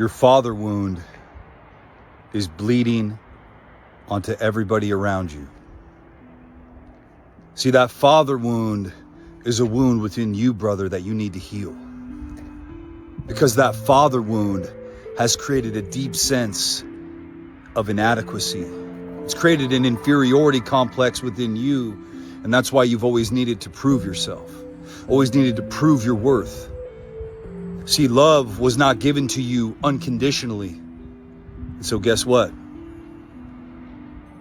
Your father wound is bleeding onto everybody around you. See, that father wound is a wound within you, brother, that you need to heal. Because that father wound has created a deep sense of inadequacy. It's created an inferiority complex within you, and that's why you've always needed to prove yourself, always needed to prove your worth. See, love was not given to you unconditionally. And so guess what?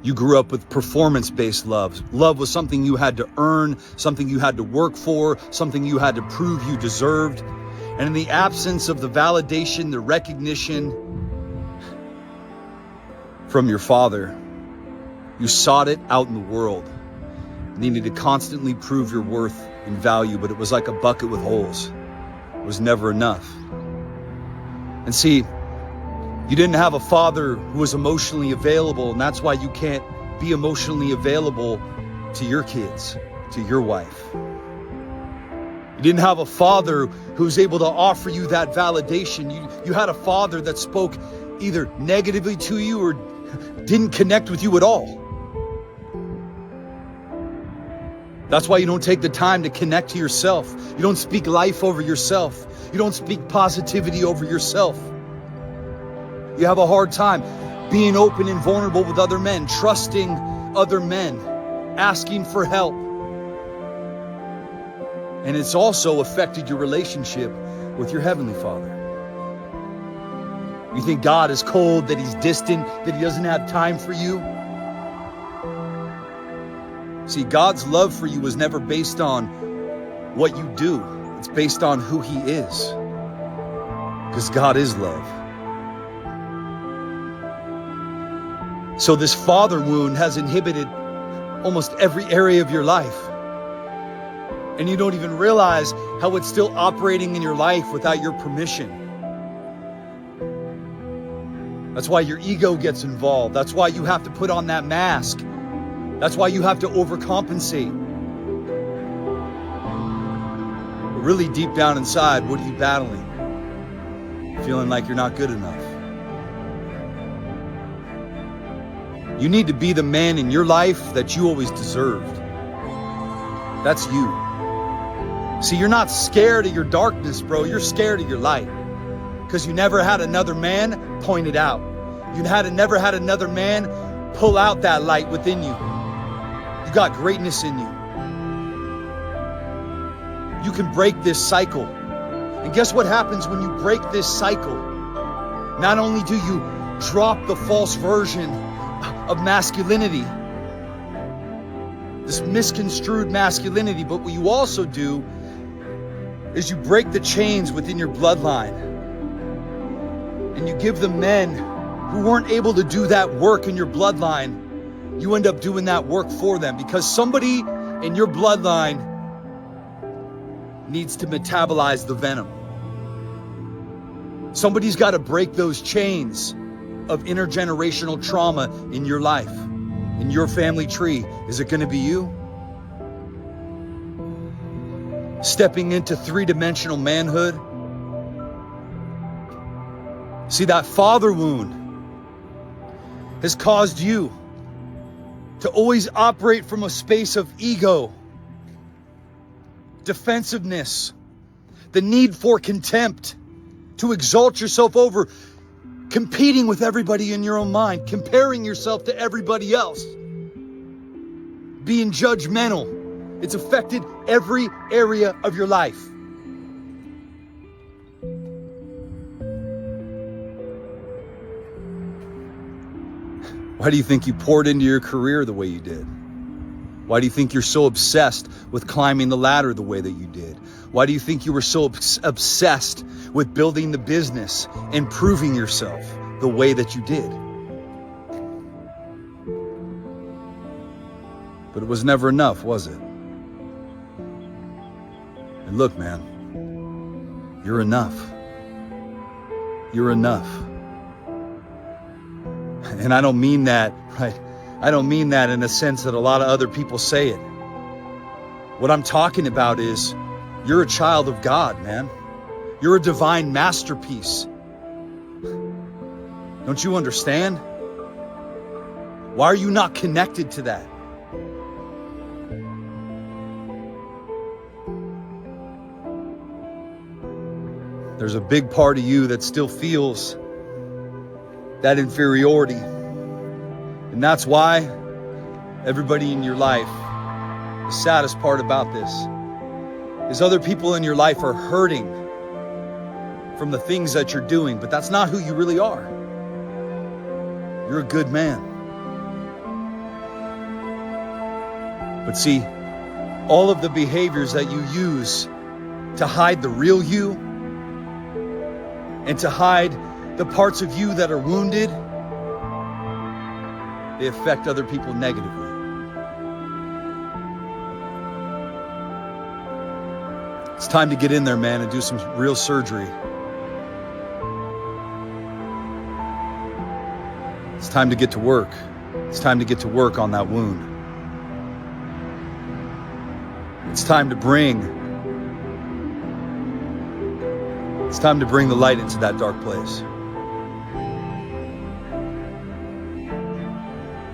You grew up with performance-based love. Love was something you had to earn, something you had to work for, something you had to prove you deserved. And in the absence of the validation, the recognition from your father, you sought it out in the world. You needed to constantly prove your worth and value, but it was like a bucket with holes. It was never enough. And see, you didn't have a father who was emotionally available, and that's why you can't be emotionally available to your kids, to your wife. You didn't have a father who was able to offer you that validation. You had a father that spoke either negatively to you or didn't connect with you at all. That's why you don't take the time to connect to yourself. You don't speak life over yourself. You don't speak positivity over yourself. You have a hard time being open and vulnerable with other men, trusting other men, asking for help. And it's also affected your relationship with your Heavenly Father. You think God is cold, that He's distant, that He doesn't have time for you? See, God's love for you was never based on what you do. It's based on who He is. Because God is love. So this father wound has inhibited almost every area of your life. And you don't even realize how it's still operating in your life without your permission. That's why your ego gets involved. That's why you have to put on that mask. That's why you have to overcompensate. But really deep down inside, what are you battling? Feeling like you're not good enough. You need to be the man in your life that you always deserved. That's you. See, you're not scared of your darkness, bro. You're scared of your light. Because you never had another man point it out. You never had another man pull out that light within you. You got greatness in you. You can break this cycle. And guess what happens when you break this cycle? Not only do you drop the false version of masculinity, this misconstrued masculinity, but what you also do is you break the chains within your bloodline. And you give the men who weren't able to do that work in your bloodline, you end up doing that work for them, because somebody in your bloodline needs to metabolize the venom. Somebody's got to break those chains of intergenerational trauma in your life, in your family tree. Is it going to be you? Stepping into three-dimensional manhood? See, that father wound has caused you to always operate from a space of ego, defensiveness, the need for contempt, to exalt yourself over competing with everybody in your own mind, comparing yourself to everybody else, being judgmental. It's affected every area of your life. Why do you think you poured into your career the way you did? Why do you think you're so obsessed with climbing the ladder the way that you did? Why do you think you were so obsessed with building the business and proving yourself the way that you did? But it was never enough, was it? And look, man, you're enough. You're enough. And I don't mean that, right? I don't mean that in a sense that a lot of other people say it. What I'm talking about is you're a child of God, man. You're a divine masterpiece. Don't you understand? Why are you not connected to that? There's a big part of you that still feels that inferiority. And that's why everybody in your life, the saddest part about this is other people in your life are hurting from the things that you're doing, but that's not who you really are. You're a good man. But see, all of the behaviors that you use to hide the real you and to hide the parts of you that are wounded, they affect other people negatively. It's time to get in there, man, and do some real surgery. It's time to get to work. It's time to get to work on that wound. It's time to bring the light into that dark place.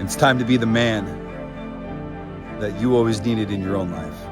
It's time to be the man that you always needed in your own life.